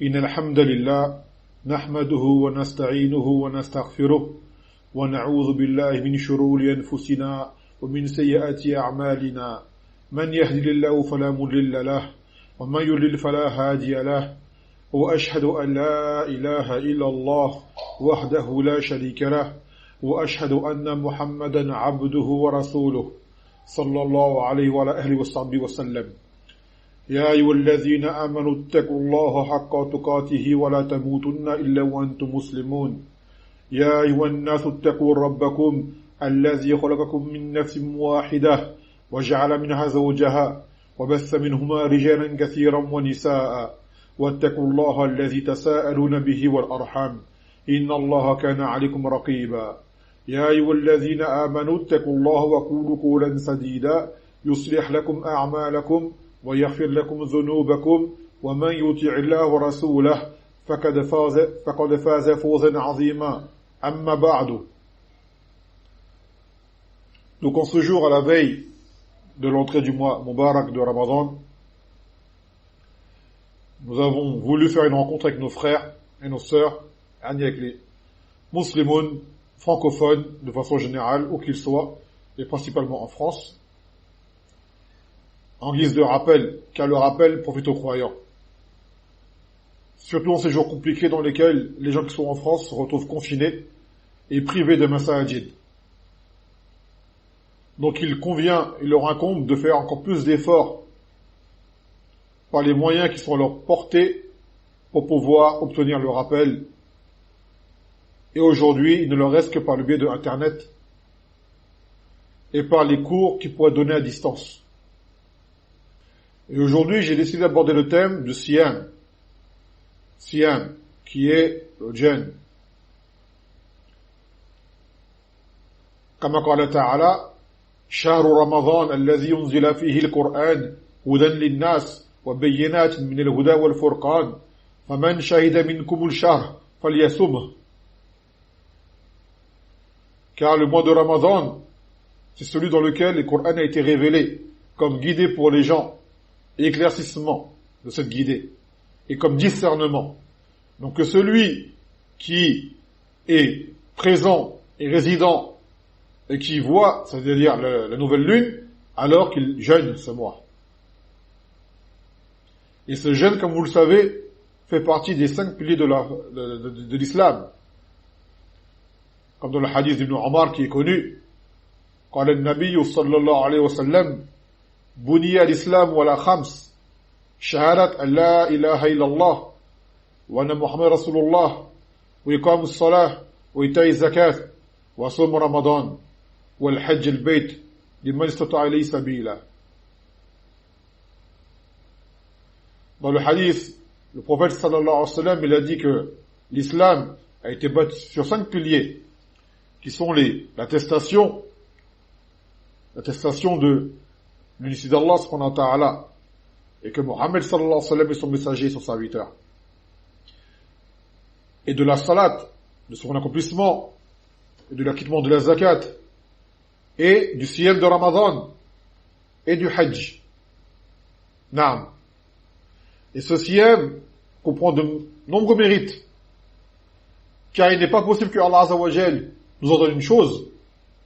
إن الحمد لله نحمده ونستعينه ونستغفره ونعوذ بالله من شرور أنفسنا ومن سيئات أعمالنا من يهد الله فلا مضل له ومن يضلل فلا هادي له وأشهد أن لا إله إلا الله وحده لا شريك له وأشهد أن محمدا عبده ورسوله صلى الله عليه وعلى آله وصحبه وسلم يا أيها الذين آمنوا اتقوا الله حق تقاته ولا تموتن إلا وأنتم مسلمون يا أيها الناس اتقوا ربكم الذي خلقكم من نفس واحدة وجعل منها زوجها وبث منهما رجالا كثيرا ونساء واتقوا الله الذي تساءلون به والأرحام إن الله كان عليكم رقيبا يا أيها الذين آمنوا اتقوا الله وقولوا قولا سديدا يصلح لكم أعمالكم ويغفر لكم ذنوبكم ومن يطع الله ورسوله فقد فاز فوزا عظيما أما بعد. Donc en ce jour, à la veille de l'entrée du mois Mubarak de Ramadan, nous avons voulu faire une rencontre avec nos frères et nos sœurs, avec les musulmans francophones de façon générale, où qu'ils soient, et principalement en France, en guise de rappel, car le rappel profite aux croyants. Surtout en ces jours compliqués dans lesquels les gens qui sont en France se retrouvent confinés et privés de masajid. Donc il leur incombe de faire encore plus d'efforts par les moyens qui sont à leur portée pour pouvoir obtenir le rappel. Et aujourd'hui, il ne leur reste que par le biais de Internet et par les cours qu'ils pourraient donner à distance. Et aujourd'hui, j'ai décidé d'aborder le thème du Siyam. Siyam, qui est le jeûne. Kama qala ta'ala, shahru Ramadan alladhi yunzila fihi al-Qur'an hudan lin-nas wa bayyinatin min al-huda wal-furqan faman shahida minkum al-shahr falyasumhu. Car le mois de Ramadan, c'est celui dans lequel le Coran a été révélé comme guidée pour les gens, et éclaircissement de cette guidée, et comme discernement. Donc que celui qui est présent et résident, et qui voit, c'est-à-dire la nouvelle lune, alors qu'il jeûne ce mois. Et ce jeûne, comme vous le savez, fait partie des 5 piliers de l'islam. Comme dans le hadith d'Ibn Omar qui est connu, قال النبي صلى الله عليه وسلم بني الإسلام ولا خمس شهادة أن لا إله إلا الله وأن محمد رسول الله وإقام الصلاة وإيتاء الزكاة وصوم رمضان والحج البيت لمن استطاع إليه سبيلا. Dans le hadith, le prophète sallallahu alayhi wa sallam, il a dit que l'islam a été bâti sur 5 piliers qui sont l'attestation de l'unicité d'Allah subhanahu wa ta'ala, et que Mohammed sallallahu alayhi wa sallam est son messager et son serviteur, et de la salat, de son accomplissement, et de l'acquittement de la zakat, et du siyam de Ramadan, et du hajj. Naam. Et ce siyam comprend de nombreux mérites, car il n'est pas possible que Allah azza wa jal nous ordonne une chose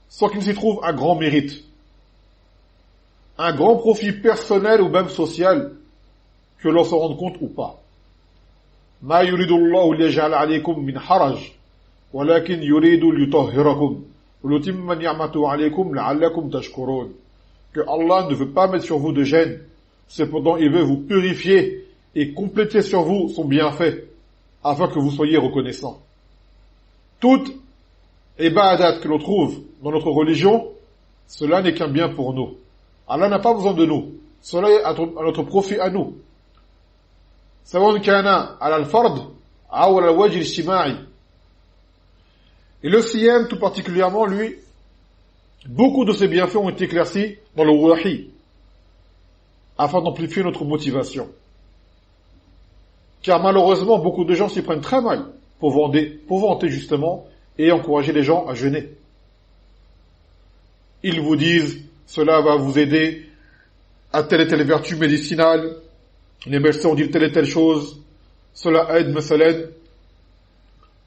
sans qu'il s'y trouve un grand mérite, un grand profit personnel ou même social, que l'on se rende compte ou pas. Ma yuridu Allahu liyaj'ala alaykum min haraj, walakin yuridu liyutahhirakum wa yutimma ni'matahu alaykum la'allakum tashkurun. Que Allah ne veut pas mettre sur vous de gêne, cependant il veut vous purifier et compléter sur vous son bienfait, afin que vous soyez reconnaissants. Toute ibadat que l'on trouve dans notre religion, cela n'est qu'un bien pour nous. Allah n'a pas besoin de nous. Cela est à notre profit à nous. سواء كان على الفرد أو على الوجه الاجتماعي. Et le siyam tout particulièrement, lui, beaucoup de ses bienfaits ont été éclaircis dans le wahi, afin d'amplifier notre motivation. Car malheureusement, beaucoup de gens s'y prennent très mal pour vanter justement et encourager les gens à jeûner. Ils vous disent, cela va vous aider à telle et telle vertu médicinale, les médecins ont dit telle et telle chose, cela aide, مثلا,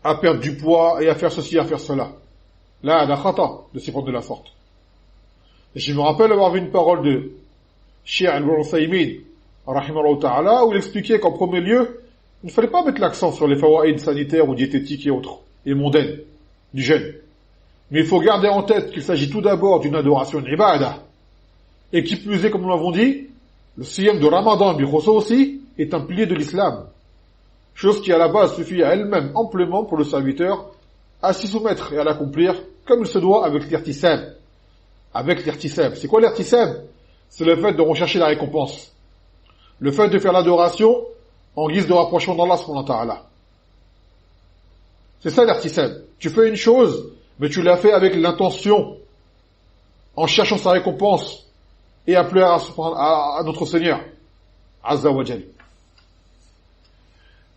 à perdre du poids et à faire ceci, à faire cela. Là, il y a khata de s'y prendre de la sorte. Et je me rappelle avoir vu une parole de Cheikh Al-Uthaymin, rahimahullah ta'ala, où il expliquait qu'en premier lieu, il ne fallait pas mettre l'accent sur les fawaïd sanitaires ou diététiques et autres, et mondaines, du jeûne. Mais il faut garder en tête qu'il s'agit tout d'abord d'une adoration, une ibadah. Et qui plus est, comme nous l'avons dit, le siyam de Ramadan, bichoso aussi, est un pilier de l'islam. Chose qui à la base suffit à elle-même amplement pour le serviteur à s'y soumettre et à l'accomplir comme il se doit avec l'irtisab. Avec l'irtisab. C'est quoi l'irtisab? C'est le fait de rechercher la récompense. Le fait de faire l'adoration en guise de rapprochement d'Allah subhanahu wa ta'ala. C'est ça l'irtisab. Tu fais une chose, mais tu l'as fait avec l'intention, en cherchant sa récompense, et à pleurer à notre Seigneur, Azza wa Jal.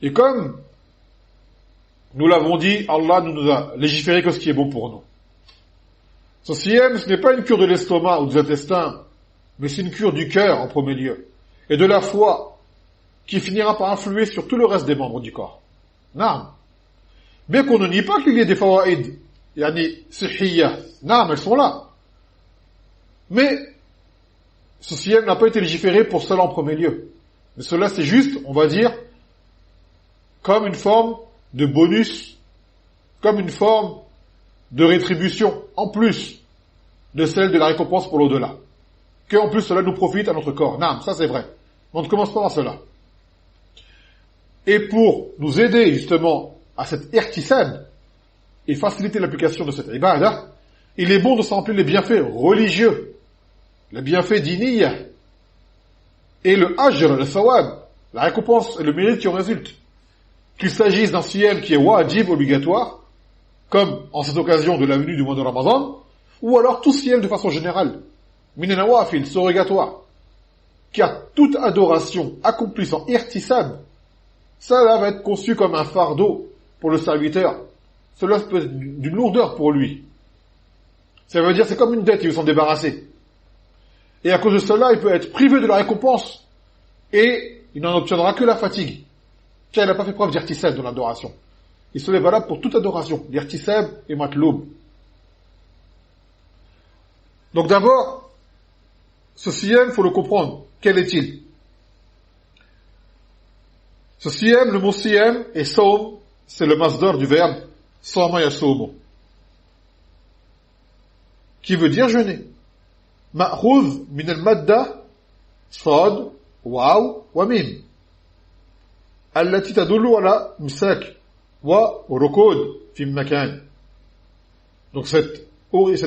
Et comme nous l'avons dit, Allah nous a légiféré que ce qui est bon pour nous. Ce siyam, ce n'est pas une cure de l'estomac ou des intestins, mais c'est une cure du cœur en premier lieu, et de la foi, qui finira par influer sur tout le reste des membres du corps. Naam. Bien qu'on ne nie pas qu'il y ait des fawaïd, yani sihiyya, naam, elles sont là. Mais ce siyam n'a pas été légiféré pour cela en premier lieu. Mais cela c'est juste, on va dire, comme une forme de bonus, comme une forme de rétribution, en plus de celle de la récompense pour l'au-delà. Que en plus cela nous profite à notre corps. Naam, ça c'est vrai. Mais on ne commence pas par cela. Et pour nous aider justement à cette irtisab et faciliter l'application de cette ibadah, il est bon de s'en rappeler les bienfaits religieux, les bienfaits d'iniyya, et le ajr, le thawab, la récompense et le mérite qui en résulte. Qu'il s'agisse d'un siyam qui est wajib, obligatoire, comme en cette occasion de la venue du mois de Ramadan, ou alors tout siyam de façon générale, min nawafil, surrogatoire, car toute adoration accomplie sans irtisab, ça là va être conçu comme un fardeau pour le serviteur. Cela peut être d'une lourdeur pour lui. Ça veut dire c'est comme une dette, il veut s'en débarrasser. Et à cause de cela, il peut être privé de la récompense et il n'en obtiendra que la fatigue. Car il n'a pas fait preuve d'irtisab dans l'adoration. Et cela est valable pour toute adoration, l'irtisab et matloub. Donc d'abord, ce siyam, il faut le comprendre. Quel est-il? Ce siyam, le mot siyam et sawm, c'est le masdar du verbe sama yasumu, qui veut dire jeûner. Ma'khudh min al-madda sad, waw, wa mim. Allati tadullu ala imsak wa rukud fi makan. Donc cette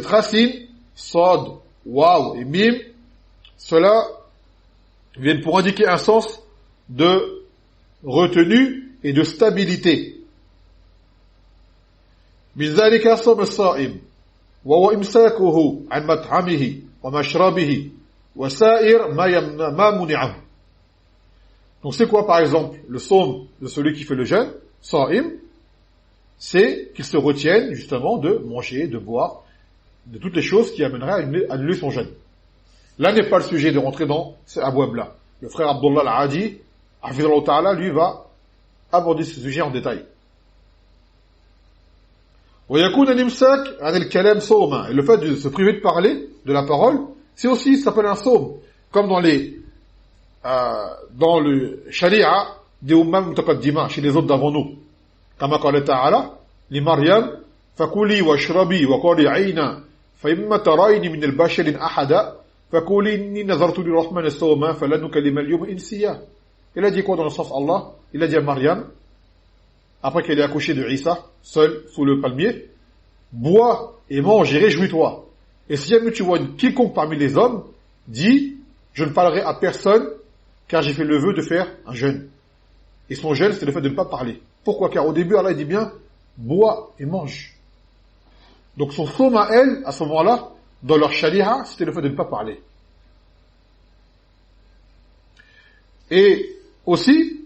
racine, sad, waw et mim, cela viennent pour indiquer un sens de retenue et de stabilité. بذلك صوم الصائم وهو إمساكه عن مطعمه ومشربه وسائر ما منعه. Donc c'est quoi par exemple le sawm de celui qui fait le jeûne, saim, c'est qu'il se retienne justement de manger, de boire, de toutes les choses qui amèneraient à annuler son jeûne. Là n'est pas le sujet de rentrer dans ces abouab-là. Le frère Abdullah al-Adi, Hafidhullah ta'ala, lui va aborder ce sujet en détail. Et le fait de se priver de parler, de la parole, c'est aussi, ça s'appelle un sawm. Comme dans le sharia des ummam mutaqaddima, chez les autres d'avant nous. Kama qala ta'ala, li Maryam, fakuli washrabi wa qali ayna, fa imma tarayni min al-basharin ahada, fakuli inni nazartu lirrahman as-sawma, falan nukallima al-yawma insiya. Il a dit quoi dans le sens Allah? Il a dit à Maryam, après qu'elle ait accouché de Isa, seule, sous le palmier, bois et mange et réjouis-toi. Et si jamais tu vois quiconque parmi les hommes, dis, je ne parlerai à personne, car j'ai fait le vœu de faire un jeûne. Et son jeûne, c'est le fait de ne pas parler. Pourquoi? Car au début, Allah dit bien, bois et mange. Donc son sawm à elle, à ce moment-là, dans leur sharia, c'était le fait de ne pas parler. Et aussi,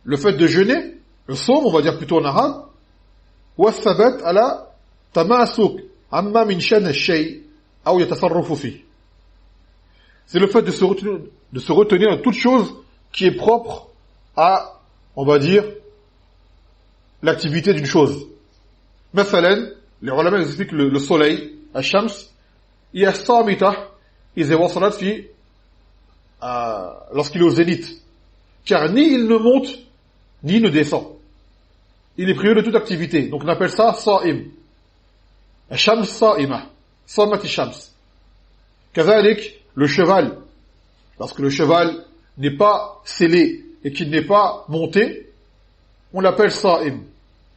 le fait de jeûner, le sawm, on va dire plutôt en arabe, والثبات على تماسك عما من شأن الشيء أو يتصرف فيه. C'est le fait de se retenir de toute chose qui est propre à, on va dire, l'activité d'une chose. مثلا, les ulama expliquent le soleil, الشمس, هي الصامتة إذا وصلت في lorsqu'il est au zénith. Car ni il ne monte, ni il ne descend. Il est privé de toute activité. Donc on appelle ça صائم. الشمس صائمة. صامت الشمس. كذلك, le cheval. Lorsque le cheval n'est pas scellé et qu'il n'est pas monté, on l'appelle صائم.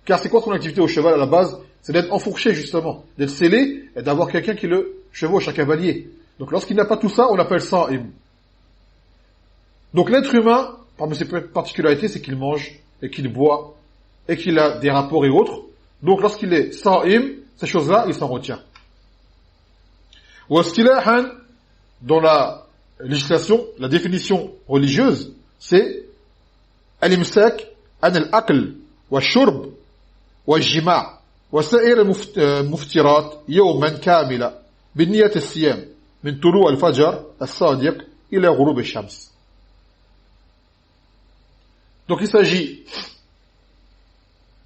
Car c'est quoi son activité au cheval à la base? C'est d'être enfourché justement, d'être scellé et d'avoir quelqu'un qui le chevauche, un cavalier. Donc lorsqu'il n'a pas tout ça, on l'appelle صائم. Donc l'être humain, parmi ses particularités, c'est qu'il mange et qu'il boit et qu'il a des rapports et autres. Donc lorsqu'il est صائم, ces choses-là, il s'en retient. واصطلاحا, dans la législation, la définition religieuse, c'est الامساك عن الأكل والشرب والجماع وسائر المفترات يوما كاملا بنية الصيام من طلوع الفجر الصادق إلى غروب الشمس. Donc il s'agit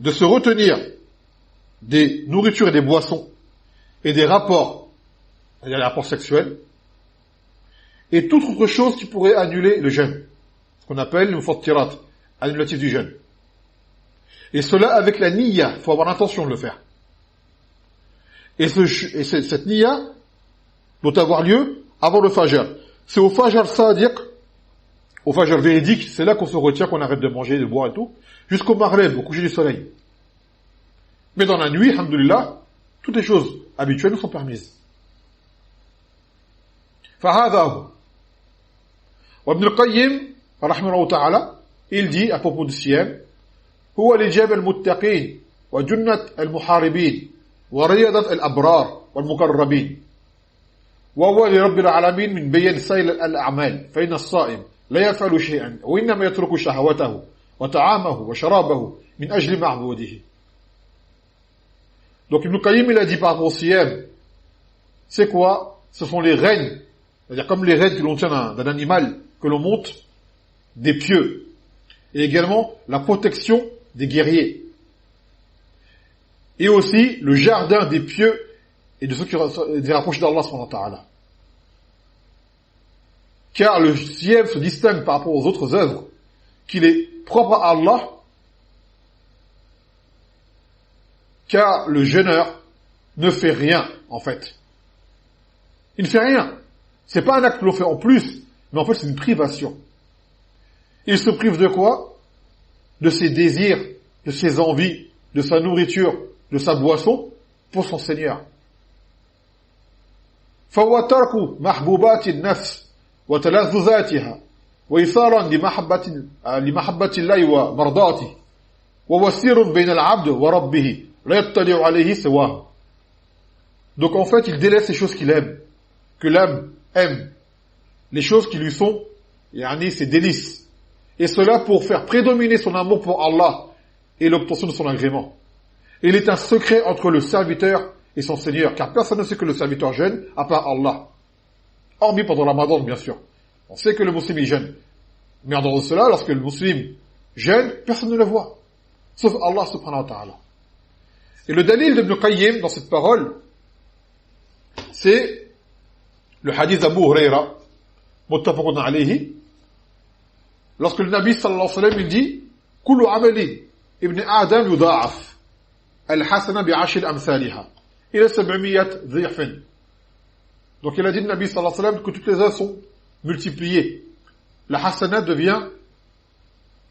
de se retenir des nourritures et des boissons et des rapports, c'est-à-dire les rapports sexuels, et toute autre chose qui pourrait annuler le jeûne, ce qu'on appelle le mufattirat, annulatif du jeûne. Et cela avec la niyya, il faut avoir l'intention de le faire. Et cette niyya doit avoir lieu avant le fajr. C'est au fajr sadiq, au fajr véridique, c'est là qu'on se retient, qu'on arrête de manger, de boire et tout, jusqu'au maghrib, au coucher du soleil. Mais dans la nuit, alhamdoulilah, toutes les choses habituelles nous sont permises. فهذا هو. وابن القيم رحمه الله تعالى, il dit à propos du siyam, هو لجاب المتقين وجنة المحاربين ورياضة الأبرار والمقربين وهو لرب العالمين من بيان سائر الأعمال فإن الصائم لا يفعل شيئا وإنما يترك شهوته وطعامه وشرابه من أجل معبوده. Donc Ibn Qayyim il a dit par rapport au siyam, c'est quoi? Ce sont les rênes, c'est-à-dire comme les rênes que l'on tient d'un animal, que l'on monte, des pieux, et également la protection des guerriers, et aussi le jardin des pieux et de ceux qui se rapprochent d'Allah subhanahu wa ta'ala. Car le siyam se distingue par rapport aux autres œuvres, qu'il est propre à Allah, car le jeûneur ne fait rien, en fait. Il ne fait rien. C'est pas un acte que l'on fait en plus, mais en fait c'est une privation. Il se prive de quoi? De ses désirs, de ses envies, de sa nourriture, de sa boisson, pour son Seigneur. فهو ترك محبوبات النفس وتلذذاتها وإيثارا لمحبة الله ومرضاته وهو سير بين العبد وربه لا يطلع عليه سواه. Donc en fait, il délaisse les choses qu'il aime, que l'âme aime, les choses qui lui sont, ses délices. Et cela pour faire prédominer son amour pour Allah et l'obtention de son agrément. Il est un secret entre le serviteur et son Seigneur, car personne ne sait que le serviteur jeûne à part Allah. Hormis pendant le Ramadan, bien sûr. On sait que le musulman jeûne. Mais en dehors de cela, lorsque le musulman jeûne, personne ne le voit. Sauf Allah subhanahu wa ta'ala. Et le dalil d'Ibn Qayyim dans cette parole, c'est le hadith d'Abu Huraira, muttafaqun alayhi, lorsque le Nabi sallallahu alayhi wa sallam il dit Kullu amali ibn Adam yudha'af al-hasana bi'ashir amthaliha ila 700 dhifin. Donc il a dit le Nabi sallallahu alayhi wa sallam que toutes les œuvres sont multipliées. La hasana devient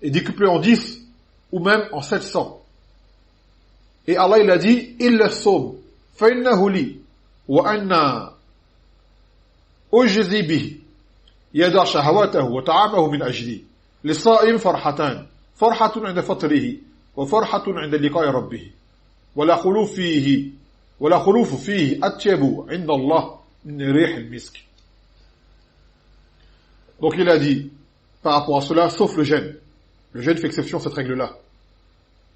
est décuplée en 10 ou même en 700. Et Allah il a dit illa as-sawm fa innahu li wa anna ujzi bihi yada shahawatahu wa ta'amahu min ajli. للصائم فرحتان فرحة عند فطره وفرحة عند لقاء ربه ولا خلوف فيه أطيب عند الله من ريح المسك. Donc il a dit par rapport à cela, sauf le jeûne. Le jeûne fait exception à cette règle-là.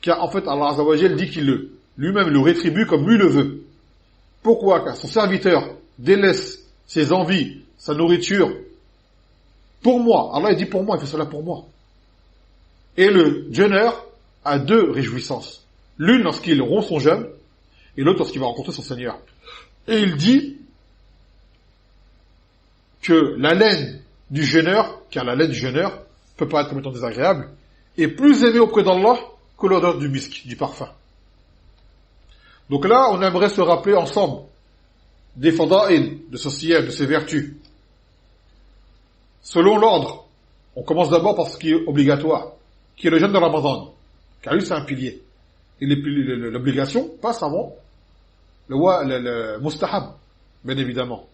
Car en fait Allah Azza wa Jal dit qu'il lui-même le rétribue comme lui le veut. Pourquoi? Car son serviteur délaisse ses envies, sa nourriture, pour moi. Allah il dit pour moi, il fait cela pour moi. Et le jeûneur a deux réjouissances. L'une lorsqu'il rompt son jeûne, et l'autre lorsqu'il va rencontrer son Seigneur. Et il dit que la laine du jeûneur, car la laine du jeûneur peut paraître comme étant désagréable, est plus aimée auprès d'Allah que l'odeur du misk, du parfum. Donc là, on aimerait se rappeler ensemble des fada'il, de ce siyam, de ses vertus. Selon l'ordre, on commence d'abord par ce qui est obligatoire, qui est le jeûne de Ramadan, car lui c'est un pilier. Et l'obligation passe avant le mustahab, bien évidemment.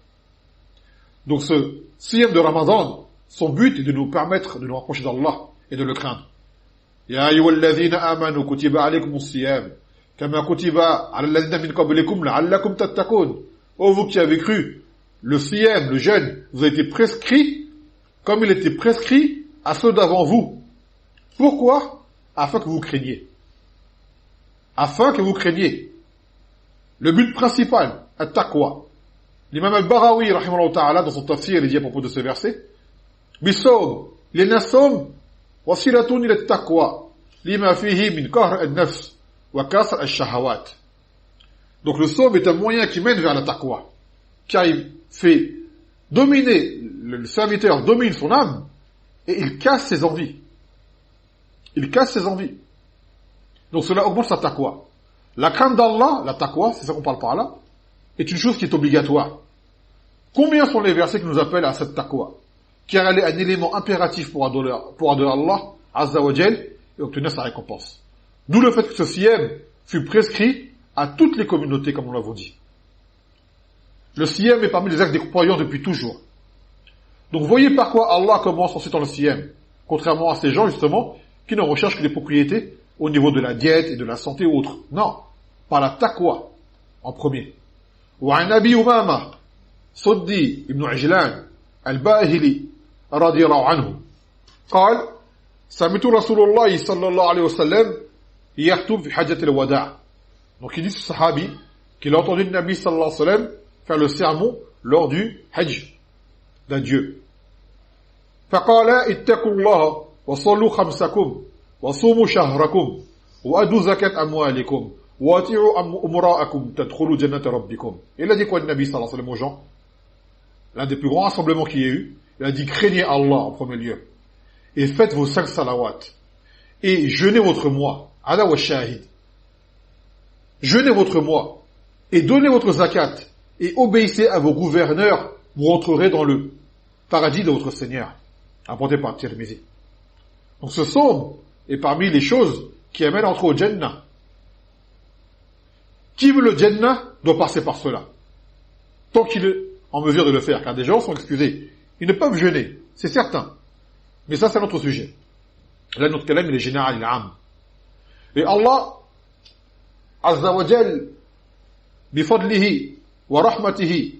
Donc ce siyam de Ramadan, son but est de nous permettre de nous rapprocher d'Allah et de le craindre. Ya ayyuhalladhina amanu kutiba alaykumus siyam kama kutiba ala alladhina min qablikum la'allakum tattaqun. Oh vous qui avez cru, le siyam, le jeûne, vous a été prescrit comme il était prescrit à ceux d'avant vous. Pourquoi? Afin que vous craigniez. Afin que vous craigniez. Le but principal, at-taqwa. L'imam al-Barawi, rahimahullah ta'ala, dans son tafsir, il dit à propos de ce verset, Bisawm, l'inasom, wasilatun ila at-taqwa, lima fihi min qahr al-nafs, wa kasr al-shahawat. Donc le sawm est un moyen qui mène vers la taqwa, car il fait dominer, le serviteur domine son âme, et il casse ses envies. Il casse ses envies. Donc cela augmente sa taqwa. La crainte d'Allah, la taqwa, c'est ça qu'on parle par là, est une chose qui est obligatoire. Combien sont les versets qui nous appellent à cette taqwa? Car elle est un élément impératif pour adorer Allah, Azza wa Jal, et obtenir sa récompense. D'où le fait que ce siyam fut prescrit à toutes les communautés, comme nous l'avons dit. Le siyam est parmi les actes des croyants depuis toujours. Donc voyez par quoi Allah commence ensuite dans le siyam, contrairement à ces gens, justement, qui ne recherchent que des propriétés au niveau de la diète et de la santé ou autre. Non, par la taqwa, en premier. وعن أبي أمامة صدي ابن عجلان الباهلي رضي الله عنه قال سمعت رسول الله صلى الله عليه وسلم يخطب في حجة الوداع. Donc il dit ce sahabi qu'il a entendu le Nabi sallallahu alayhi wa sallam faire le sermon lors du hajj d'adieu. فقال اتقوا الله وصلوا خمسكم وصوموا شهركم وأدوا زكاة أموالكم وَأَطِيعُوا أُمَرَاءَكُمْ تَدْخُلُوا جَنَّةَ رَبِّكُمْ. Il a dit quoi le Nabi sallallahu alayhi wa sallam aux gens? L'un des plus grands rassemblements qu'il y ait eu, il a dit craignez Allah en premier lieu et faites vos 5 salawats et jeûnez votre mois. Ala wa shahid. Jeûnez votre mois et donnez votre zakat et obéissez à vos gouverneurs, vous rentrerez dans le paradis de votre Seigneur. Apporté par Tirmizi. Donc ce psaume est parmi les choses qui amènent à entrer au Jannah. Qui veut le Jannah doit passer par cela. Tant qu'il est en mesure de le faire. Car des gens sont excusés. Ils ne peuvent jeûner. C'est certain. Mais ça, c'est notre sujet. Là, notre kalam, il est général, il est am. Et Allah, Azza wa Jal, bifadlihi wa rahmatihi,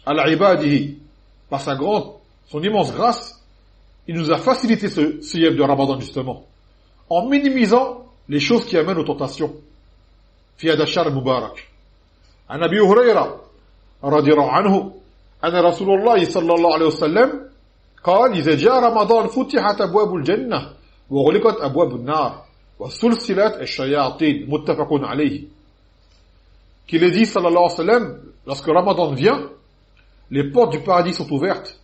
ala ibadihi, par son immense grâce, il nous a facilité ce siyam de Ramadan, justement. En minimisant les choses qui amènent aux tentations. في هذا الشهر المبارك. عن أبي هريرة رضي الله عنه أن رسول الله صلى الله عليه وسلم قال إذا جاء رمضان فتحت أبواب الجنة وغلقت أبواب النار وسلسلت الشياطين متفق عليه. Qu'il est dit sallallahu alayhi wa sallam, lorsque Ramadan vient, les portes du paradis sont ouvertes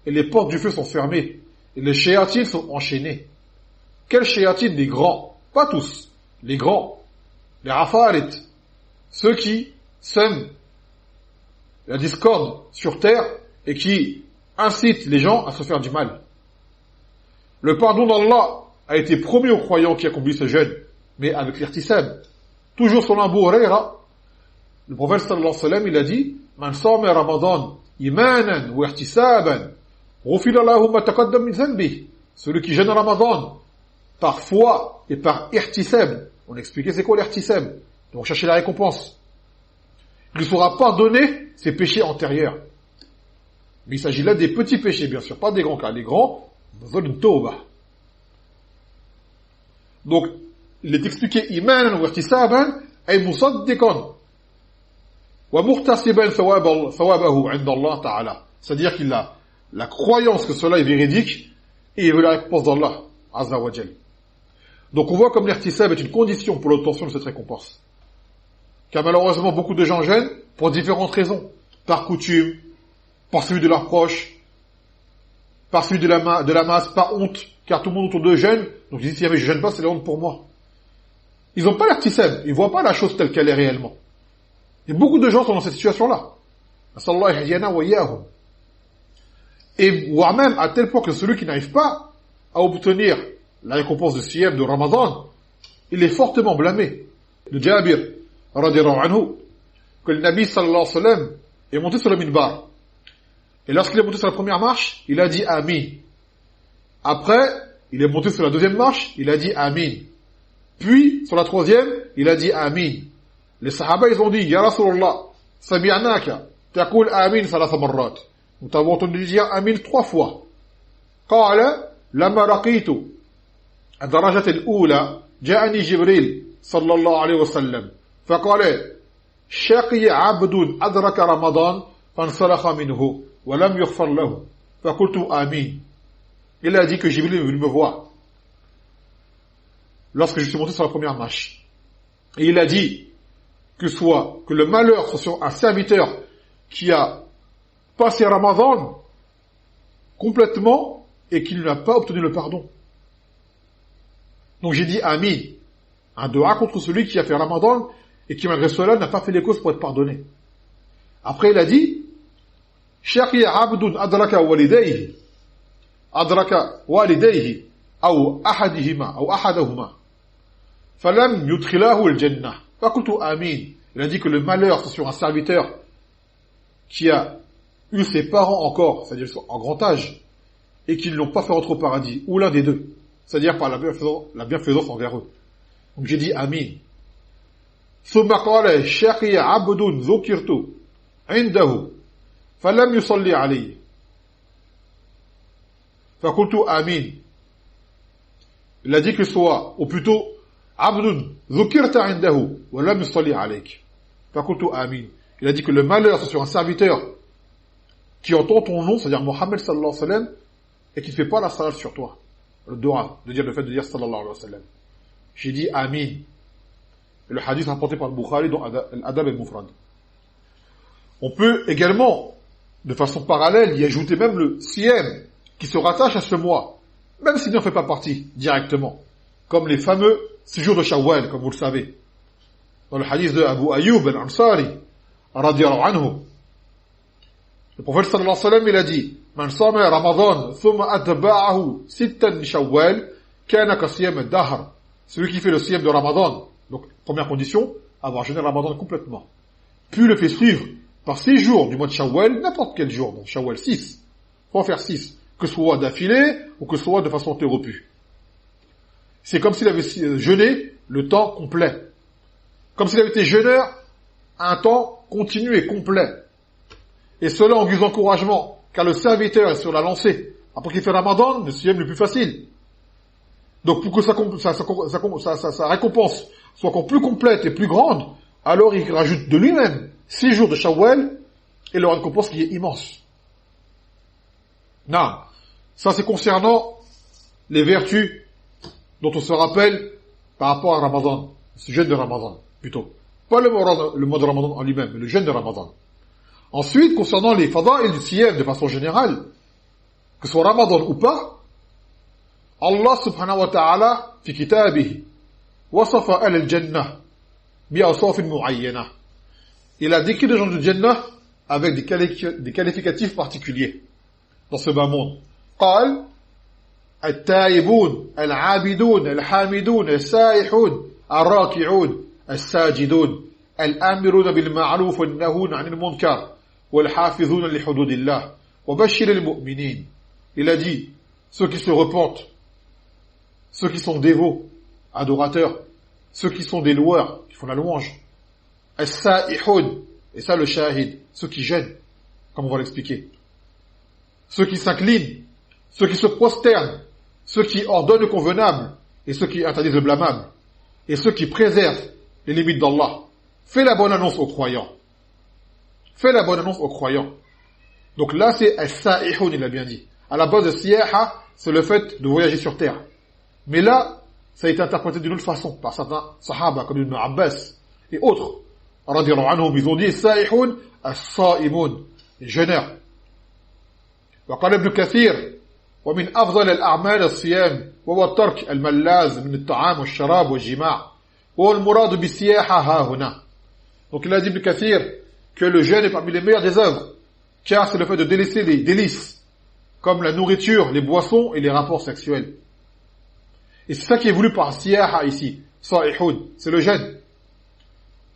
et les portes du feu sont fermées et les shayatines sont enchaînées. Quels shayatines? Les grands, pas tous, les grands. Les rafarit, ceux qui sèment la discorde sur terre et qui incitent les gens à se faire du mal. Le pardon d'Allah a été promis aux croyants qui accomplissent ce jeûne, mais avec l'irtisab. Toujours selon Abu Huraira, le prophète sallallahu alayhi wa sallam, il a dit, Man sama Ramadan imanan wa ihtisaban, ghufira lahu ma taqaddam min dhanbihi. Celui qui jeûne Ramadan par foi et par ihtisab. On expliquait c'est quoi l'irtisab. Donc chercher la récompense. Il lui sera pardonné ses péchés antérieurs. Mais il s'agit là des petits péchés, bien sûr, pas des grands cas. Les grands, veulent tawbah. Donc, il est expliqué imanan wa ihtisaban ay musaddiqan wa muhtasiban thawabahu 'inda Allah ta'ala. C'est-à-dire qu'il a la croyance que cela est véridique et il veut la récompense d'Allah azza wa jalla. Donc on voit comme l'irtisab est une condition pour l'obtention de cette récompense. Car malheureusement, beaucoup de gens jeûnent pour différentes raisons. Par coutume, par celui de leurs proches, par celui de la masse, par honte, car tout le monde autour d'eux jeûne, donc ils disent si jamais je jeûne pas, c'est la honte pour moi. Ils n'ont pas l'irtisab, ils ne voient pas la chose telle qu'elle est réellement. Et beaucoup de gens sont dans cette situation-là. Et voire même à tel point que celui qui n'arrive pas à obtenir la récompense de Siyam de Ramadan, il est fortement blâmé. De Jabir, radiallahu anhu, que le Nabi sallallahu alayhi wa sallam est monté sur le minbar. Et lorsqu'il est monté sur la première marche, il a dit Amin. Après, il est monté sur la deuxième marche, il a dit Amin. Puis, sur la troisième, il a dit Amin. Les Sahaba, ils ont dit, Ya Rasulallah, Sami'anaka, taqul Amin salasa marrat. Nous t'avons entendu dire Amin 3 fois. Qala, lama raqitu, الدرجة الأولى جاءني جبريل صلى الله عليه وسلم فقال شقي عبد أدرك رمضان فانسلخ منه ولم يغفر له فقلت آمين. Il a dit que Jibril est venu me voir lorsque je suis monté sur la première marche. Et il a dit que le malheur soit sur un serviteur qui a passé Ramadan complètement et qui n'a pas obtenu le pardon. Donc j'ai dit Amin, un dua contre celui qui a fait Ramadan et qui malgré cela n'a pas fait les causes pour être pardonné. Après il a dit Shaqi abdun adraka walidayhi aw ahadahuma falam yudkhilahu al-jannah faqultu amin. Il a dit que le malheur c'est sur un serviteur qui a eu ses parents encore, c'est-à-dire en grand âge, et qui ne l'ont pas fait rentrer au paradis, ou l'un des deux, c'est-à-dire par la bienfaisance envers eux. Donc j'ai dit Amin. ثم قال شقي عبد ذكرت عنده فلم يصلي عليه فقلت آمين. Il a dit que soit, ou plutôt عبد ذكرت عنده ولم يصلي عليك فقلت آمين. Il a dit que le malheur c'est sur un serviteur qui entend ton nom, c'est-à-dire Mohammed sallallahu alayhi wa sallam, et qui ne fait pas la salat sur toi. Le dua, le fait de dire sallallahu alayhi wa sallam. J'ai dit Amin. Et le hadith rapporté par le Bukhari dans Adab al-Mufrad. On peut également, de façon parallèle, y ajouter même le siyam qui se rattache à ce mois, même s'il n'en fait pas partie directement, comme les fameux 6 jours de Shawwal, comme vous le savez. Dans le hadith de Abu Ayyub al-Ansari, radiyallahu anhu, le prophète sallallahu alayhi wa sallam, il a dit Man sama Ramadan, thumma atba'ahu sittan Shawwal, kana ka siyam ad-dahr. Celui qui fait le siyam de Ramadan, donc première condition, avoir jeûné Ramadan complètement. Puis le fait suivre par 6 jours du mois de Shawwal, n'importe quel jour, donc Shawwal 6. Faut en faire 6, que ce soit d'affilée ou que ce soit de façon interrompue. C'est comme s'il avait jeûné le temps complet. Comme s'il avait été jeûneur un temps continu et complet. Et cela en guise d'encouragement, car le serviteur est sur la lancée. Après qu'il fait Ramadan, le siyam le plus facile. Donc pour que sa récompense soit encore plus complète et plus grande, alors il rajoute de lui-même 6 jours de Shawwal et leur récompense qui est immense. Non, ça c'est concernant les vertus dont on se rappelle par rapport à Ramadan, ce jeûne de Ramadan, plutôt. Pas le mois de Ramadan en lui-même, mais le jeûne de Ramadan. Ensuite, concernant les fada'il du siyam de façon générale, que ce soit Ramadan ou pas, Allah subhanahu wa ta'ala, fi kitabihi, wasafa al-jannah, bi'asafin mu'ayyana. Il a décrit les gens du Jannah avec des qualificatifs particuliers dans ce bas monde. قال التائبون العابدون الحامدون السائحون الراكعون الساجدون الآمرون بالمعروف والنهون عن المنكر والحافظون لحدود الله وبشر المؤمنين. Il a dit ceux qui se repentent, ceux qui sont dévots, adorateurs, ceux qui sont des loueurs, qui font la louange, as-sa'ihun, et ça le shahid, ceux qui gênent, comme on va l'expliquer, ceux qui s'inclinent, ceux qui se prosternent, ceux qui ordonnent le convenable, et ceux qui interdisent le blâmable, et ceux qui préservent les limites d'Allah. Fais la bonne annonce aux croyants. Fais la bonne annonce aux croyants. Donc là, c'est as-sa'ihun, il a bien dit. À la base de siyaha, c'est le fait de voyager sur terre. Mais là, ça a été interprété d'une autre façon par certains sahaba comme Ibn Abbas et autres. Radiyallahu anhum, ils ont dit Sa'ihun as-sa'imun, les jeûneurs. وقال ابن كثير ومن أفضل الأعمال الصيام وهو الترك الملاذ من الطعام والشراب والجماع وهو المراد بالسياحة ها هنا. Donc il a dit Ibn Kathir que le jeûne est parmi les meilleures des œuvres, car c'est le fait de délaisser les délices, comme la nourriture, les boissons et les rapports sexuels. Et c'est ça qui est voulu par siyaha ici, sa'ihun, c'est le jeûne.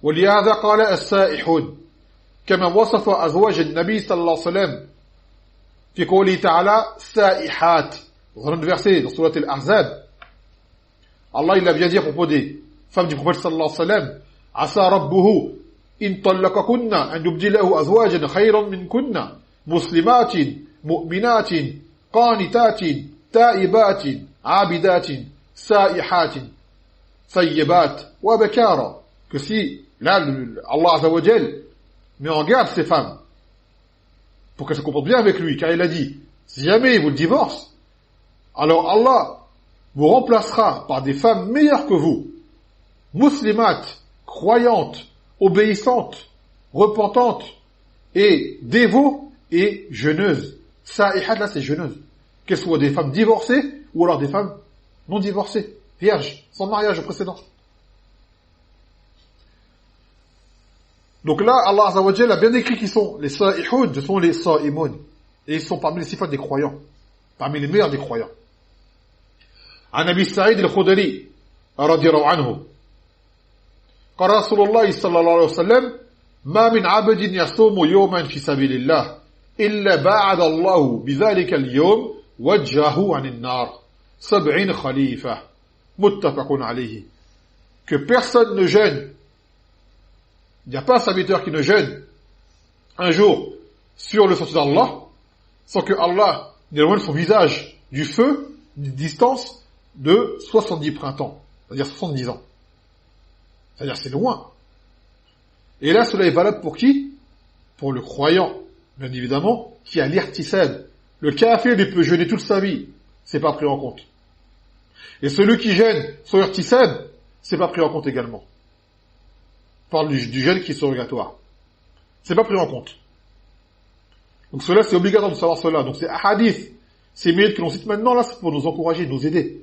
ولهذا قال السائحون كما وصف أزواج النبي صلى الله عليه وسلم في قوله تعالى سائحات. Dans un autre verset, dans Surat Al-Ahzab, Allah il a bien dit à propos des femmes du prophète sallallahu alayhi wa sallam, عسى ربه إن طلقكن أن يبدله أزواجا خيرا منكن مسلمات مؤمنات قانتات تائبات عابدات سائحات ثيبات وبكارا. Que si là Allah Azza wa Jal met en garde ces femmes pour qu'elles se comportent bien avec lui, car il a dit si jamais il vous le divorce, alors Allah vous remplacera par des femmes meilleures que vous, muslimates, croyantes, obéissantes, repentantes et dévots et jeûneuses. Sa'ihat là c'est jeûneuse, qu'elles soient des femmes divorcées ou alors des femmes non divorcées, vierges, sans mariage précédent. Donc là, Allah Azza wa Jal a bien écrit qu'ils sont les sa'ihun, ce sont les sa'imun. Et ils sont parmi les sifat des croyants, parmi les meilleurs des croyants. عن أبي سعيد الخدري رضي الله عنه قال رسول الله صلى الله عليه وسلم ما من عبد يصوم يوما في سبيل الله إلا باعد الله بذلك اليوم وجهه عن النار 70 خليفة متفق عليه. Que personne ne jeûne, il n'y a pas un serviteur qui ne jeûne un jour sur le sentier d'Allah sans que Allah n'éloigne son visage du feu d'une distance de 70 printemps, c'est-à-dire 70 ans. C'est-à-dire c'est loin. Et là, cela est valable pour qui? Pour le croyant, bien évidemment, qui a l'irtisab. Le kafir, il peut jeûner toute sa vie, c'est pas pris en compte. Et celui qui jeûne son irtisab, c'est pas pris en compte également. On parle du jeûne qui est surrogatoire. C'est pas pris en compte. Donc cela, c'est obligatoire de savoir cela. Donc c'est un hadith. Ces mérites que l'on cite maintenant, là, c'est pour nous encourager, nous aider.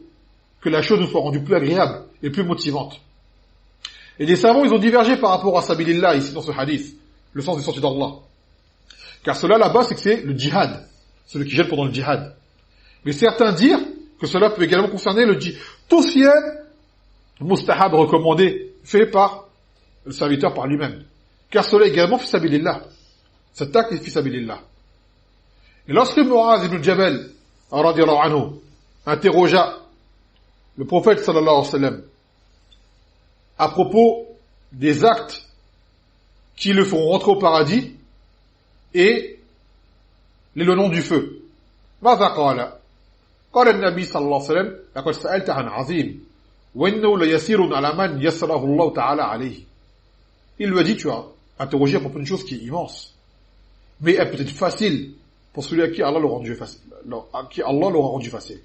Que la chose nous soit rendue plus agréable et plus motivante. Et les savants, ils ont divergé par rapport à Sabilillah, ici dans ce hadith. Le sens du sentier d'Allah. Car cela, là-bas, c'est que c'est le djihad. Celui qui jeûne pendant le djihad. Mais certains dirent que cela peut également concerner le djihad. Tout ce qui est mustahab recommandé, fait par le serviteur par lui-même. Car cela également fi sabilillah. Cet acte est fi sabilillah. Et lorsque Mu'az ibn Jabal, radiyallahu anhu, interrogea le prophète sallallahu alayhi wa sallam à propos des actes qui le feront rentrer au paradis et l'éloignement du feu. ماذا قال؟ قال النبي صلى الله عليه وسلم لقد سألت عن عظيم وإنه ليسير على من يسره الله تعالى عليه. Il lui a dit, tu as interrogé à propos d'une chose qui est immense, mais elle peut être facile pour celui à qui Allah l'aura rendu facile.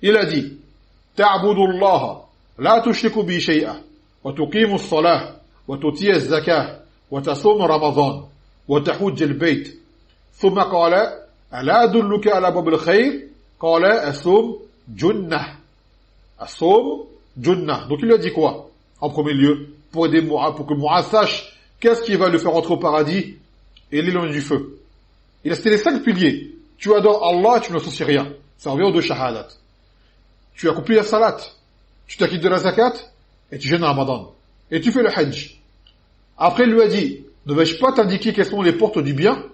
Il a dit, تعبد الله لا تشرك به شيئا وتقيم الصلاة وتؤتي الزكاة وتصوم رمضان وتحج البيت ثم قال ألا أدلك على باب الخير قال الصوم جنة. الصوم جنة. Donc il lui a dit quoi en premier lieu pour aider Mu'az, pour que Mu'az sache qu'est-ce qui va le faire entrer au paradis et l'éloigner du feu. Il a cité les 5 piliers. Tu adores Allah, tu n'associes rien. Ça revient aux 2 shahadat. Tu accomplis la salat, tu t'acquittes de la zakat, et tu jeûnes à Ramadan. Et tu fais le hajj. Après, il lui a dit, ne vais-je pas t'indiquer quelles sont les portes du bien?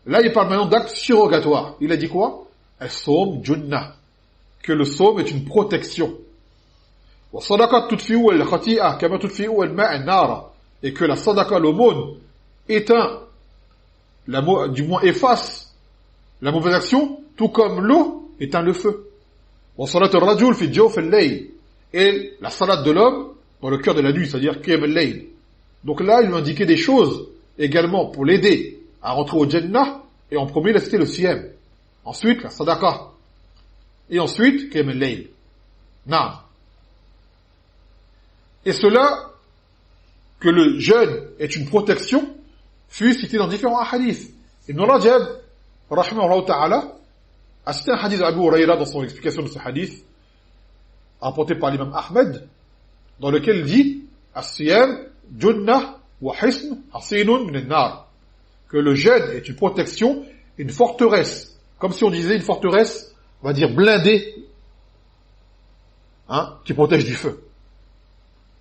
Là, il parle maintenant d'actes surrogatoires. Il a dit quoi? As-sawm junnah. Que le sawm est une protection. Wa sadaqat tudfi'u al-khati'a kama tudfi'u al-ma' an-nar. Et que la sadaqa, l'aumône, éteint, du moins efface la mauvaise action, tout comme l'eau éteint le feu. وصلاة الرجل في جوف الليل, et la salat de l'homme dans le cœur de la nuit, c'est-à-dire qiyam al-layl. Donc là, il lui indiquait des choses également pour l'aider à rentrer au Jannah, et en premier, il a cité le siyam. Ensuite, la sadaqa. Et ensuite, qiyam al-layl. Naam. Et cela, que le jeûne est une protection, fut cité dans différents hadiths. Ibn Rajab, rahimahullah ta'ala, a cité un hadith d'Abu Huraira dans son explication de ce hadith, rapporté par l'imam Ahmed, dans lequel il dit As-siyam junnah wa hisn hasinun min an-nar, que le jeûne est une protection, une forteresse, comme si on disait une forteresse, on va dire blindée, qui protège du feu.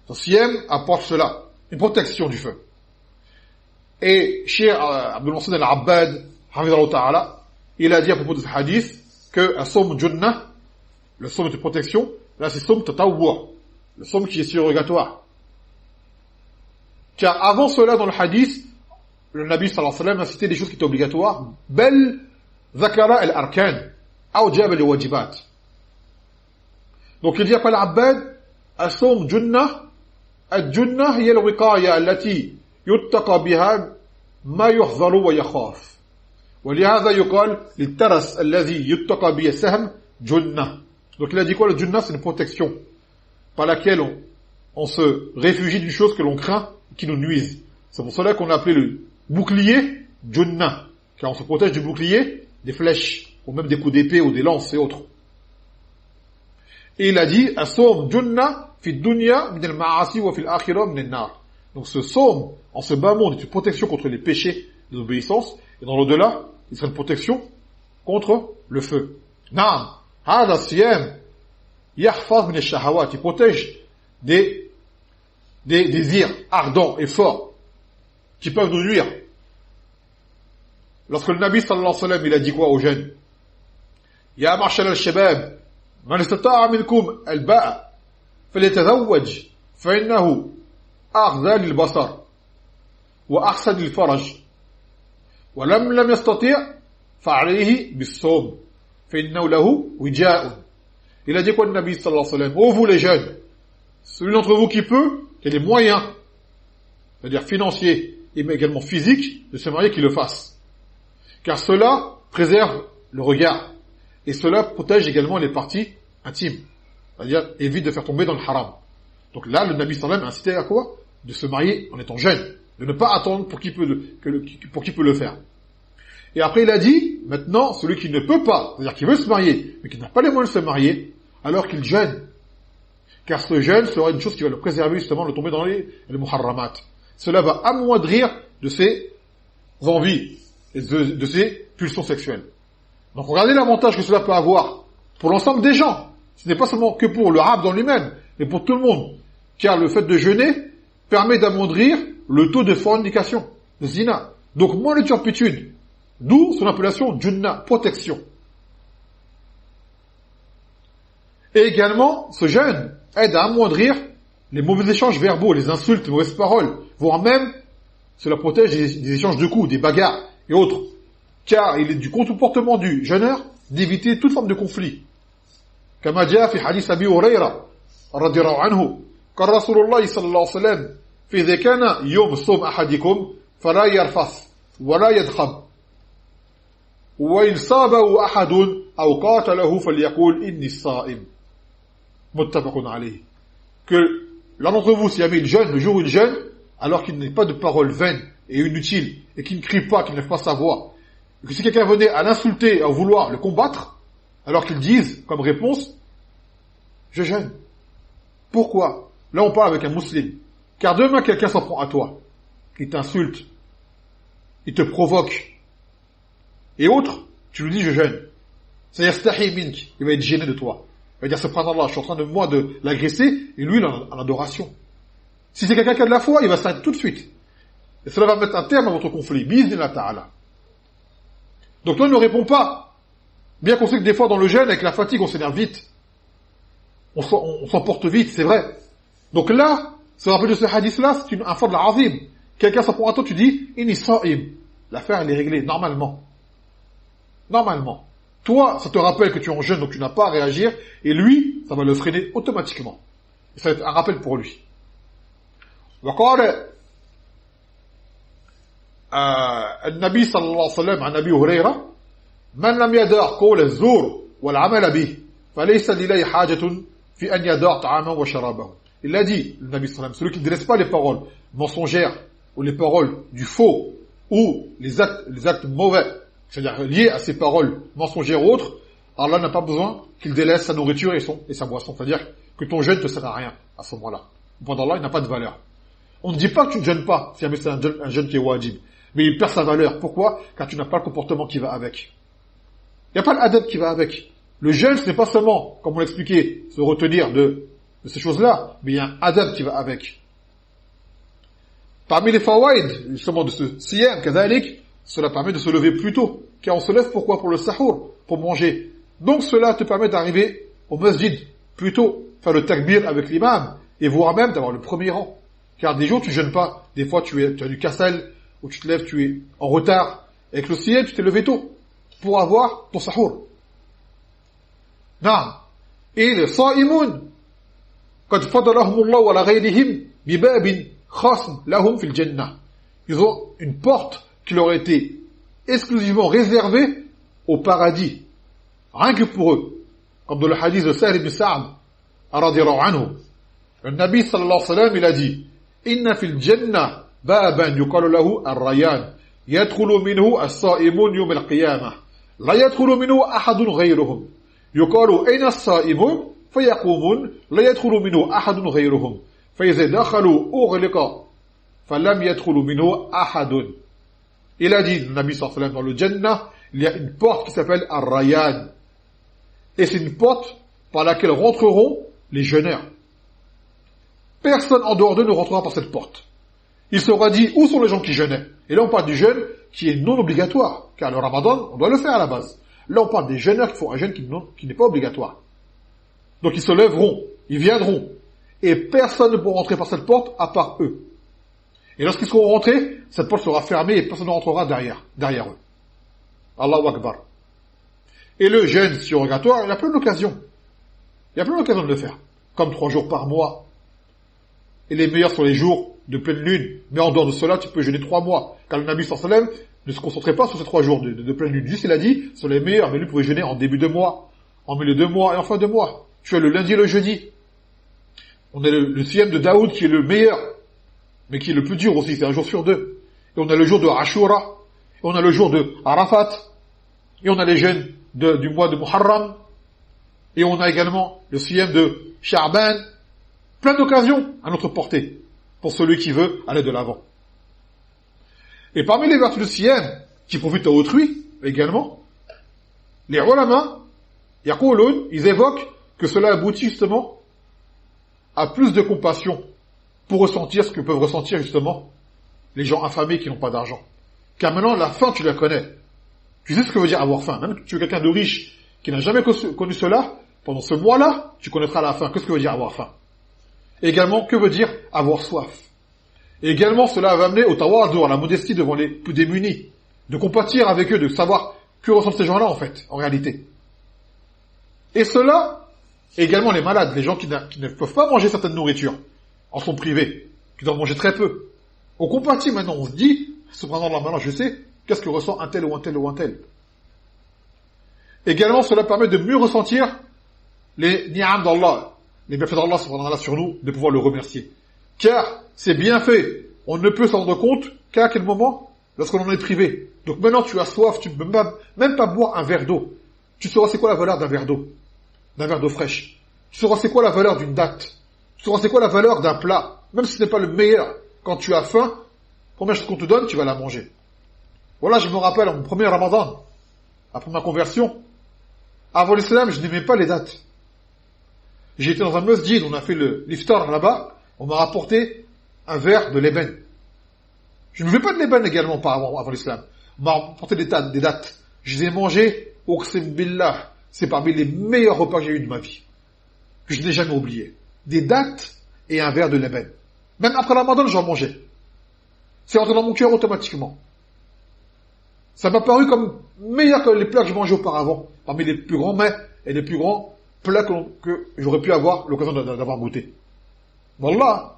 Le siyam apporte cela, une protection du feu. Et Cheikh Abdul Mohsen al-Abbad, hafidhahullah ta'ala, il a dit à propos de ce hadith que as-sawm junnah, le sawm de protection, là c'est sawm tatawwu', le sawm qui est surrogatoire. Car avant cela, dans le hadith, le Nabi sallallahu alayhi wa sallam a cité des choses qui étaient obligatoires. Bel zakara al-arkan, awjab al-wajibat. Donc il dit après l'Abbad, as-sawm junnah, al-junnah hiya al-wiqaya allati yuttaqa biha ma yuhzaru wa yakhaf. ولهذا يقال للترس الذي يتقى به السهم جنة. Donc il a dit quoi? Le junnah, c'est une protection par laquelle on se réfugie d'une chose que l'on craint qui nous nuise. C'est pour cela qu'on a appelé le bouclier junnah, car on se protège du bouclier, des flèches, ou même des coups d'épée ou des lances et autres. Et il a dit as-sawm junnah fi dunya min al-ma'asi wa fi al-akhirah min an-nar. Donc ce sawm en ce bas monde est une protection contre les péchés, les obéissances, et dans l'au-delà, il sera une protection contre le feu. Naam, hada siyam yahfaz min ash-shahawat, il protège des désirs ardents et forts qui peuvent nous nuire. Lorsque le Nabi sallallahu alayhi wa sallam, il a dit quoi aux jeunes? Ya ma'shar al-shabab, man istata'a minkum al-ba'a falyatazawwaj fa innahu aghza lil-basar wa ahsan lil-faraj. ولم لم يستطيع فعليه بالصوم فإنه له وجاء. Il a dit quoi le Nabi sallallahu alayhi wa sallam? Oh vous les jeunes, celui d'entre vous qui peut, qui a les moyens, c'est-à-dire financiers et également physiques, de se marier, qu'il le fasse. Car cela préserve le regard et cela protège également les parties intimes, c'est-à-dire évite de faire tomber dans le haram. Donc là, le Nabi sallallahu alayhi wa sallam a incité à quoi? De se marier en étant jeune, de ne pas attendre pour qui peut le faire. Et après il a dit, maintenant, celui qui ne peut pas, c'est-à-dire qui veut se marier, mais qui n'a pas les moyens de se marier, alors qu'il jeûne. Car ce jeûne sera une chose qui va le préserver justement de tomber dans les muharramat. Cela va amoindrir de ses envies, et de ses pulsions sexuelles. Donc regardez l'avantage que cela peut avoir pour l'ensemble des gens. Ce n'est pas seulement que pour le rab dans lui-même, mais pour tout le monde. Car le fait de jeûner permet d'amoindrir le taux de fornication, de zina. Donc moins de turpitude. D'où son appellation junnah, protection. Et également, ce jeûne aide à amoindrir les mauvais échanges verbaux, les insultes, les mauvaises paroles, voire même, cela protège des échanges de coups, des bagarres et autres. Car il est du comportement du jeûneur d'éviter toute forme de conflit. Kama jaa fi hadith Abi Huraira radiyallahu anhu, qala Rasulullah sallallahu alayhi wa sallam, fi idha kana yawm sawm ahadikum fala yarfath wala yadkhab wa in sabahu ahadun aw qatalahu falyaqul inni as-sa'im. Muttafaqun alayhi. Que l'un d'entre vous, si jamais il jeûne, le jour où il jeûne, alors qu'il n'ait pas de paroles vaines et inutiles, et qu'il ne crie pas, qu'il ne lève pas sa voix, et que si quelqu'un venait à l'insulter, à vouloir le combattre, alors qu'il dise, comme réponse, je jeûne. Pourquoi? Là, on parle avec un musulman. Car demain, quelqu'un s'en prend à toi. Il t'insulte. Il te provoque. Et autres, tu lui dis, je jeûne. C'est yastahi mink. Il va être gêné de toi. Il va dire, subhanallah, je suis en train de l'agresser, et lui, il est en adoration. Si c'est quelqu'un qui a de la foi, il va s'arrêter tout de suite. Et cela va mettre un terme à votre conflit. Bi'idhnillah ta'ala. Donc toi, ne réponds pas. Bien qu'on sait que des fois, dans le jeûne, avec la fatigue, on s'énerve vite. On s'emporte vite, c'est vrai. Donc là, ce rappel de ce hadith-là, c'est un fadl azim. Quelqu'un s'en prend à toi, tu dis, inni sa'im. L'affaire, elle est réglée, normalement. Normalement. Toi, ça te rappelle que tu es en jeûne, donc tu n'as pas à réagir, et lui, ça va le freiner automatiquement. Et ça va être un rappel pour lui. وقال النبي صلى الله عليه وسلم عن أبي هريرة من لم يدع قول الزور والعمل به فليس لله حاجة fi an yada' ta'amahu wa sharabahu. Il a dit, le Nabi sallallahu alayhi wa sallam, celui qui ne délaisse pas les paroles mensongères ou les paroles du faux ou les actes mauvais, c'est-à-dire liés à ces paroles mensongères ou autres, Allah n'a pas besoin qu'il délaisse sa nourriture et sa boisson. C'est-à-dire que ton jeûne ne te sert à rien à ce moment-là. Pendant Allah, il n'a pas de valeur. On ne dit pas que tu ne jeûnes pas, si c'est un jeûne qui est wajib. Mais il perd sa valeur. Pourquoi? Car tu n'as pas le comportement qui va avec. Il n'y a pas l'adab qui va avec. Le jeûne, ce n'est pas seulement, comme on l'expliquait, se retenir de ces choses-là, mais il y a un adab qui va avec. Parmi les fawaïd, justement, de ce siyam, kadhalik, cela permet de se lever plus tôt. Car on se lève pourquoi? Pour le sahur, pour manger. Donc cela te permet d'arriver au masjid plus tôt, faire le takbir avec l'imam, et voire même d'avoir le premier rang. Car des jours tu jeûnes pas, des fois tu as du kassel, ou tu te lèves, tu es en retard. Avec le siyam, tu t'es levé tôt, pour avoir ton sahur. Non. Et les sa'imun, قد فضلهم الله على غيرهم بباب خاص لهم في الجنة. Ils ont une porte qui leur a été exclusivement réservée au paradis. Rien que pour eux. Comme dans le hadith de Sahl ibn Sa'd, radiyallahu anhu. Le Nabi sallallahu alayhi wa sallam, il a dit, Inna fil jannah baban yuqalu lahu ar-rayyan. Yadkhulu minhu as-sa'imun yawm al-qiyamah. La yadkhulu minhu ahadun ghayruhum. Yuqalu ayna as-sa'imun? فيقومون لا يدخل منه أحد غيرهم فإذا دخلوا أغلق فلم يدخل منه أحد. Il a dit, le Nabi sallallahu alayhi wa sallam, dans le Jannah, il y a une porte qui s'appelle Ar-Rayyan. Et c'est une porte par laquelle rentreront les jeûneurs. Personne en dehors d'eux ne rentrera par cette porte. Il sera dit, où sont les gens qui jeûnaient? Et là on parle du jeûne qui est non obligatoire, car le Ramadan, on doit le faire à la base. Là on parle des jeûneurs qui font un jeûne qui n'est pas obligatoire. Donc ils se lèveront, ils viendront, et personne ne pourra rentrer par cette porte à part eux. Et lorsqu'ils seront rentrés, cette porte sera fermée et personne ne rentrera derrière eux. Allahu Akbar. Et le jeûne surrogatoire, il y a plein d'occasions. Il y a plein d'occasions de le faire. Comme 3 jours par mois. Et les meilleurs sont les jours de pleine lune. Mais en dehors de cela, tu peux jeûner 3 mois. Car le Nabi sallallahu alayhi wa sallam ne se concentrait pas sur ces 3 jours de pleine lune. Juste il a dit, ce sont les meilleurs, mais lui pouvait jeûner en début de mois, en milieu de mois et en fin de mois. Tu as le lundi et le jeudi. On a le siyam de Daoud qui est le meilleur, mais qui est le plus dur aussi, c'est un jour sur 2. Et on a le jour de Ashura, et on a le jour de Arafat, et on a les jeûnes du mois de Muharram, et on a également le siyam de Sha'ban. Plein d'occasions à notre portée, pour celui qui veut aller de l'avant. Et parmi les vertus du siyam, qui profitent à autrui, également, les ulama, ils évoquent que cela aboutit justement à plus de compassion pour ressentir ce que peuvent ressentir justement les gens affamés qui n'ont pas d'argent. Car maintenant, la faim, tu la connais. Tu sais ce que veut dire avoir faim. Même si tu es quelqu'un de riche qui n'a jamais connu cela, pendant ce mois-là, tu connaîtras la faim. Qu'est-ce que veut dire avoir faim? Et également, que veut dire avoir soif? Et également, cela va amener au tawadu, à la modestie devant les plus démunis, de compatir avec eux, de savoir que ressentent ces gens-là en fait, en réalité. Et cela, également les malades, les gens qui ne peuvent pas manger certaines nourritures, en sont privés, qui doivent manger très peu. On compatit maintenant, on se dit, subhanallah, maintenant je sais, qu'est-ce que ressent un tel ou un tel ou un tel. Également, cela permet de mieux ressentir les ni'am d'Allah, les bienfaits d'Allah subhanallah sur nous, de pouvoir le remercier. Car c'est bien fait, on ne peut s'en rendre compte qu'à quel moment, lorsqu'on en est privé. Donc maintenant tu as soif, tu ne peux même pas boire un verre d'eau. Tu sauras c'est quoi la valeur d'un verre d'eau fraîche. Tu sauras c'est quoi la valeur d'une date. Tu sauras c'est quoi la valeur d'un plat. Même si ce n'est pas le meilleur. Quand tu as faim, première chose qu'on te donne, tu vas la manger. Voilà, je me rappelle, en mon premier Ramadan, après ma conversion, avant l'islam, je n'aimais pas les dates. J'ai été dans un masjid, on a fait l'iftar là-bas, on m'a rapporté un verre de l'ébène. Je ne buvais pas de l'ébène également avant l'islam. On m'a rapporté des dates. Je les ai mangées, Uqsim billah. C'est parmi les meilleurs repas que j'ai eu de ma vie. Que je n'ai jamais oublié. Des dates et un verre de l'ébène. Même après la Ramadan, j'en mangeais. C'est rentré dans mon cœur automatiquement. Ça m'a paru comme meilleur que les plats que je mangeais auparavant. Parmi les plus grands mets et les plus grands plats que j'aurais pu avoir l'occasion d'avoir goûté. Wallah.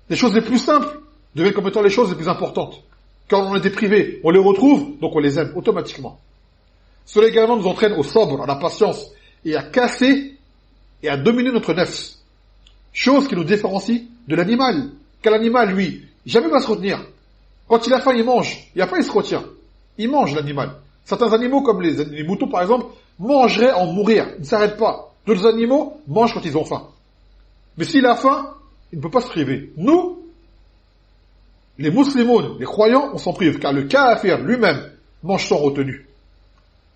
Les choses les plus simples deviennent comme étant les choses les plus importantes. Quand on était privé, on les retrouve, donc on les aime automatiquement. Cela également nous entraîne au sobre, à la patience, et à casser et à dominer notre nefs. Chose qui nous différencie de l'animal. Car l'animal, lui, jamais va se retenir. Quand il a faim, il mange. Il n'y a pas, il se retient. Il mange l'animal. Certains animaux, comme les moutons par exemple, mangeraient en mourir. Ils ne s'arrêtent pas. D'autres animaux mangent quand ils ont faim. Mais s'il a faim, il ne peut pas se priver. Nous, les musulmans, les croyants, on s'en prive. Car le kafir lui-même mange sans retenue.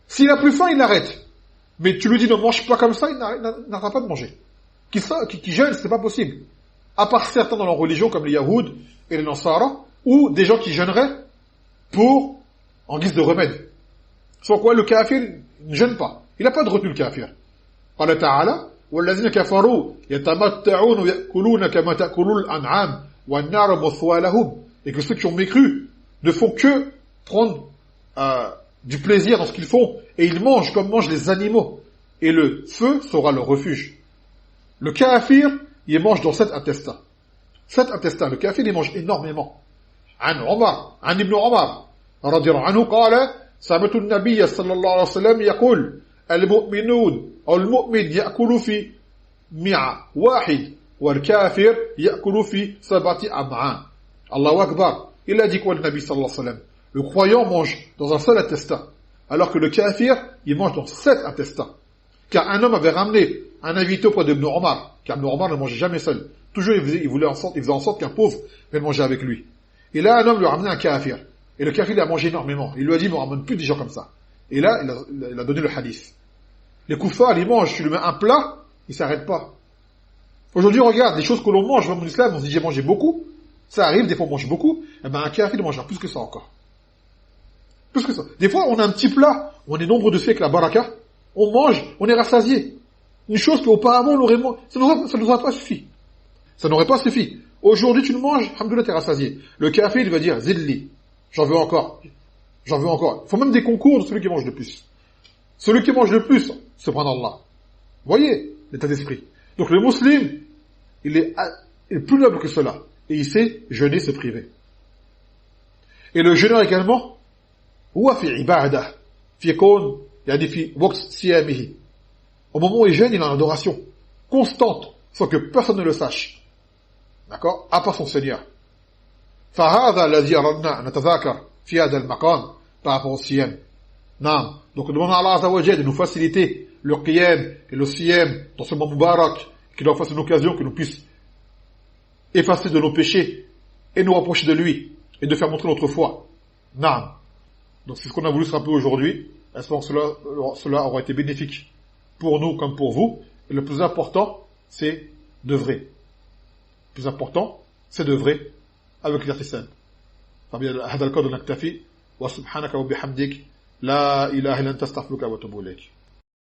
S'il a plus faim, il arrête. Mais tu lui dis ne mange pas comme ça, il n'arrêtera pas de manger. Qui jeûne, c'est pas possible. À part certains dans leur religion, comme les Yahoud et les Nasara, ou des gens qui jeûneraient en guise de remède. Sans quoi le kafir ne jeûne pas. Il n'a pas de retenue le kafir. قال تعالى والذين كفروا يتمتعون ويأكلون كما تأكل الأنعام والنار مثوى لهم. Et que ceux qui ont mécru ne font que prendre du plaisir dans ce qu'ils font et ils mangent comme mangent les animaux et le feu sera leur refuge. Le kafir, il mange dans 7 intestins. 7 intestins. Le kafir, il mange énormément. عن ابن عمر رضي الله عنه قال سمعت النبي صلى الله عليه وسلم يقول المؤمنون أو المؤمن يأكل في مع واحد والكافر يأكل في 7 أمعاء. Allahu Akbar. Il a dit quoi le Nabi sallallahu alayhi wa sallam? Le croyant mange dans un seul intestin, alors que le kafir, il mange dans 7 intestins. Car un homme avait ramené un invité auprès d'Ibn Omar, car Ibn Omar ne mangeait jamais seul. Toujours il faisait en sorte qu'un pauvre vienne manger avec lui. Et là, un homme lui a ramené un kafir. Et le kafir, il a mangé énormément. Il lui a dit, ne me ramène plus des gens comme ça. Et là, il a donné le hadith. Les koufars, ils mangent, tu lui mets un plat, ils s'arrêtent pas. Aujourd'hui, regarde, les choses que l'on mange, même en islam, on se dit, j'ai mangé beaucoup. Ça arrive, des fois on mange beaucoup. Eh ben, un kafir, il mangera plus que ça encore. Plus que ça. Des fois, on a un petit plat, on est nombreux dessus avec la baraka, on mange, on est rassasié. Une chose qu'auparavant, on aurait mangé, ça nous aurait pas suffi. Ça n'aurait pas suffi. Aujourd'hui, tu le manges, alhamdoulilah, t'es rassasié. Le kafir, il va dire, zidli. J'en veux encore. J'en veux encore. Il faut même des concours de celui qui mange le plus. Celui qui mange le plus, subhanallah. Vous voyez l'état d'esprit. Donc le musulman, il est plus noble que cela. Et il sait jeûner, se priver. Et le jeûneur également, huwa fi ibadah, fi yakun, yani fi waqt siyamihi. Au moment où il jeûne, il a une adoration constante, sans que personne ne le sache. D'accord? À part son Seigneur. فهذا الذي أردنا أن نتذاكر في هذا المقام par rapport au siyam. Non. Donc nous demandons à Allah Azza wa Jalla de nous faciliter le qiyam et le siyam dans ce moment mubarak, qu'il nous fasse une occasion que nous puissions effacer de nos péchés et nous rapprocher de lui et de faire montrer notre foi. Non. Donc c'est ce qu'on a voulu se rappeler aujourd'hui. J'espère que cela aura été bénéfique pour nous comme pour vous. Et le plus important, c'est d'œuvrer. Le plus important, c'est d'œuvrer avec l'irtisal. فبهذا القدر نكتفي وسبحانك وبحمدك لا إله إلا أنت أستغفرك وأتوب إليك.